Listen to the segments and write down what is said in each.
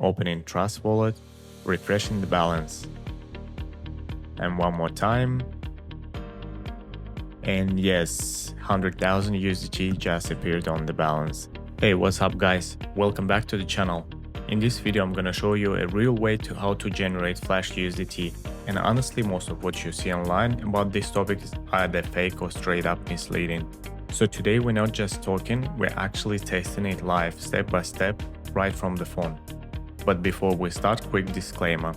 opening Trust Wallet, refreshing the balance. And one more time. And yes, 100,000 USDT just appeared on the balance. Hey, what's up guys? Welcome back to the channel. In this video, I'm gonna show you a real way to how to generate Flash USDT. And honestly, most of what you see online about this topic is either fake or straight up misleading. So today we're not just talking, we're actually testing it live, step by step, right from the phone. But before we start, quick disclaimer.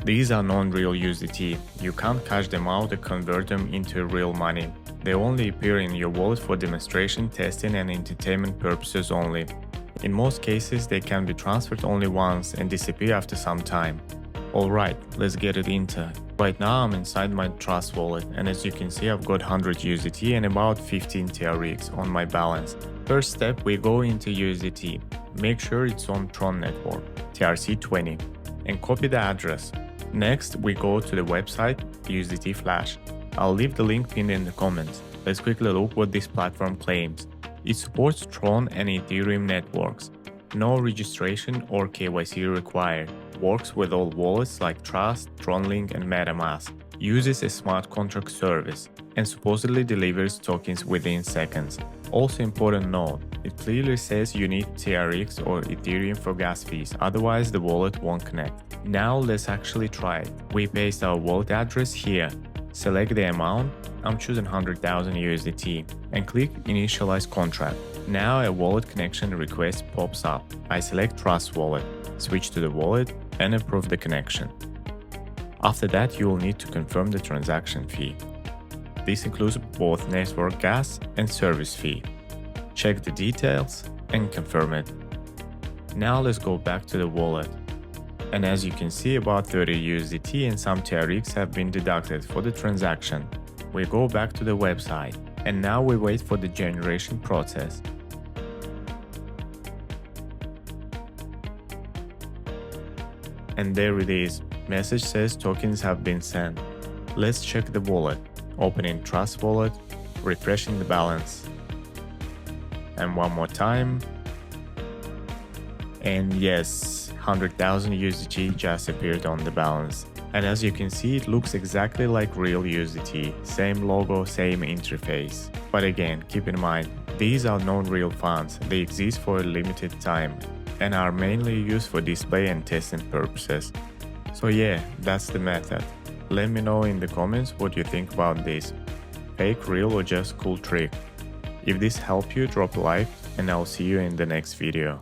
These are non-real USDT. You can't cash them out or convert them into real money. They only appear in your wallet for demonstration, testing and entertainment purposes only. In most cases, they can be transferred only once and disappear after some time. Alright, let's get it into. Right now I'm inside my Trust wallet, and as you can see I've got 100 USDT and about 15 TRX on my balance. First step, we go into USDT. Make sure it's on TRON network, TRC20, and copy the address. Next, we go to the website USDT Flash. I'll leave the link pinned in the comments. Let's quickly look what this platform claims. It supports TRON and Ethereum networks. No registration or KYC required. Works with all wallets like Trust, TronLink and MetaMask. Uses a smart contract service and supposedly delivers tokens within seconds. Also important note, it clearly says you need TRX or Ethereum for gas fees, otherwise the wallet won't connect. Now let's actually try it. We paste our wallet address here. Select the amount, I'm choosing 100,000 USDT, and click Initialize Contract. Now a wallet connection request pops up. I select Trust Wallet, switch to the wallet, and approve the connection. After that, you will need to confirm the transaction fee. This includes both network gas and service fee. Check the details and confirm it. Now let's go back to the wallet. And as you can see, about 30 USDT and some TRX have been deducted for the transaction. We go back to the website, and now we wait for the generation process. And there it is. Message says tokens have been sent. Let's check the wallet. Opening Trust Wallet, refreshing the balance. And one more time. And yes, 100,000 USDT just appeared on the balance. And as you can see, it looks exactly like real USDT. Same logo, same interface. But again, keep in mind, these are non-real funds. They exist for a limited time and are mainly used for display and testing purposes. So yeah, that's the method. Let me know in the comments what you think about this. Fake, real or just cool trick? If this helped you, drop a like and I'll see you in the next video.